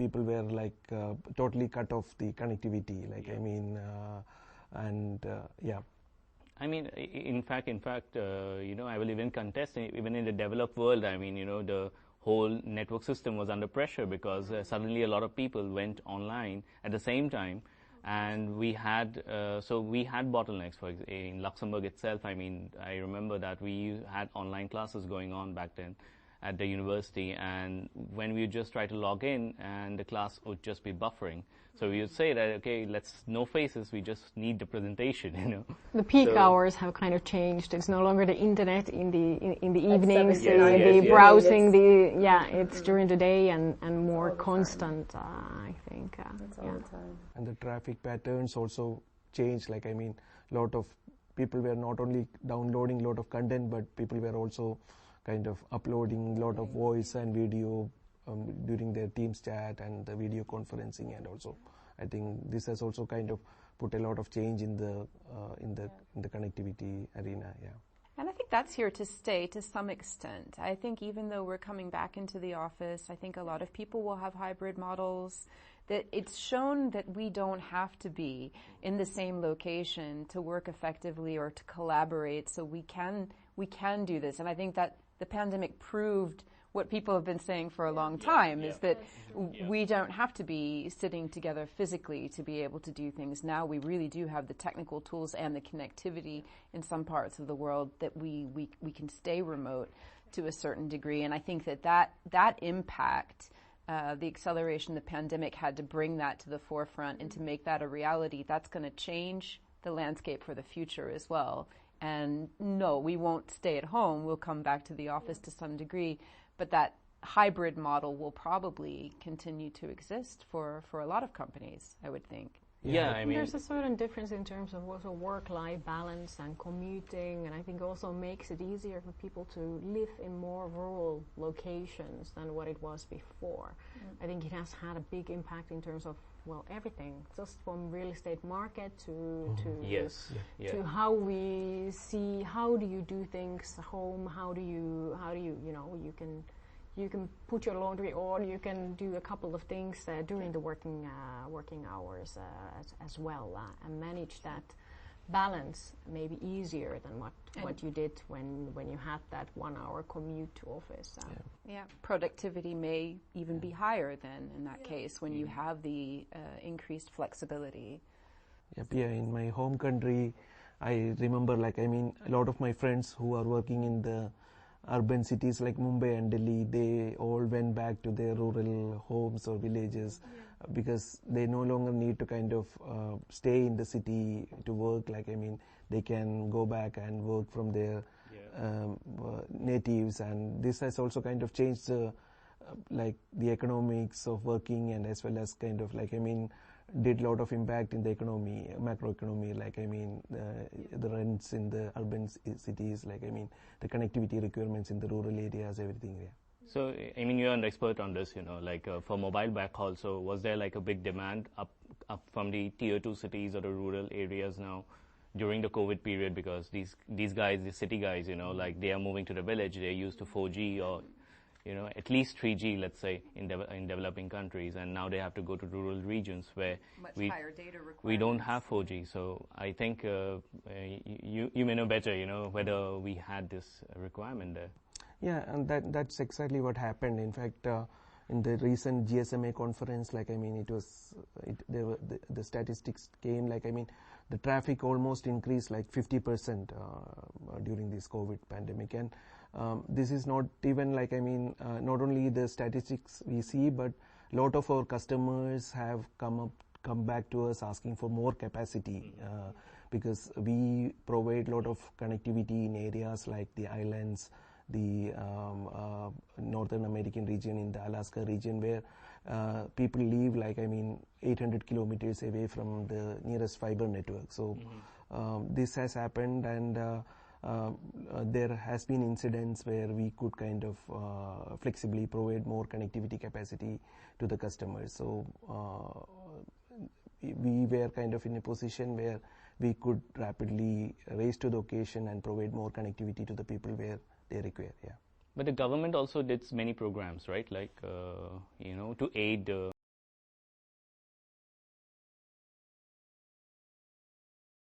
people were like totally cut off the connectivity. Like I mean, yeah. I mean, in fact, I will even contest, even in the developed world, I mean, the whole network system was under pressure because suddenly a lot of people went online at the same time, and we had bottlenecks. In Luxembourg itself, I mean, I remember that we had online classes going on back then at the university, and when we would just try to log in, and the class would just be buffering. So we would say that, okay, no faces, we just need the presentation, The peak hours have kind of changed. It's no longer the internet in the evenings, browsing, it's during the day and more constant, I think. That's all the time. And the traffic patterns also changed. Like, I mean, a lot of people were not only downloading a lot of content, but people were also kind of uploading a lot of voice and video during their Teams chat and the video conferencing, and also I think this has also kind of put a lot of change in the connectivity arena. Yeah. And I think that's here to stay to some extent. I think even though we're coming back into the office, I think a lot of people will have hybrid models. That it's shown that we don't have to be in the same location to work effectively or to collaborate. So we can do this, and I think that the pandemic proved what people have been saying for a long time, is that we don't have to be sitting together physically to be able to do things. Now we really do have the technical tools and the connectivity in some parts of the world that we can stay remote to a certain degree. And I think that impact, the acceleration the pandemic had to bring that to the forefront and to make that a reality, that's going to change the landscape for the future as well. And no, we won't stay at home. We'll come back to the office to some degree. But that hybrid model will probably continue to exist for a lot of companies, I would think. Yeah, I mean, there's a certain difference in terms of also work-life balance and commuting, and I think also makes it easier for people to live in more rural locations than what it was before. I think it has had a big impact in terms of, well, everything, just from real estate market to how we see, how do you do things at home, how do you you can put your laundry on, you can do a couple of things during the working hours as well, and manage that balance maybe easier than what you did when you had that 1 hour commute to office. Productivity may even be higher then in that case when you have the increased flexibility. In my home country, I remember, like, I mean, a lot of my friends who are working in the urban cities like Mumbai and Delhi, they all went back to their rural homes or villages because they no longer need to kind of stay in the city to work. Like, I mean, they can go back and work from their natives, and this has also kind of changed like the economics of working, and as well as kind of, like, I mean, did a lot of impact in the economy, macroeconomy, like, I mean, the rents in the urban cities, like, I mean, the connectivity requirements in the rural areas, everything. So, I mean, you're an expert on this, like for mobile backhaul. So, was there like a big demand up from the tier 2 cities or the rural areas now during the COVID period? Because these guys, the city guys, like they are moving to the village, they're used to 4G or at least 3G, let's say, in developing countries, and now they have to go to rural regions where we don't have 4G. So I think you may know better, whether we had this requirement there. Yeah, and that's exactly what happened. In fact, in the recent GSMA conference, like, I mean, the statistics came, like, I mean, the traffic almost increased like 50% during this COVID pandemic, and this is not even, like, I mean, not only the statistics we see, but a lot of our customers have come back to us asking for more capacity because we provide a lot of connectivity in areas like the islands, the Northern American region, in the Alaska region, where people live, like, I mean, 800 kilometers away from the nearest fiber network. So this has happened, and there has been incidents where we could kind of flexibly provide more connectivity capacity to the customers. So we were kind of in a position where we could rapidly raise to the occasion and provide more connectivity to the people where they require. But the government also did many programs, right? Like, to aid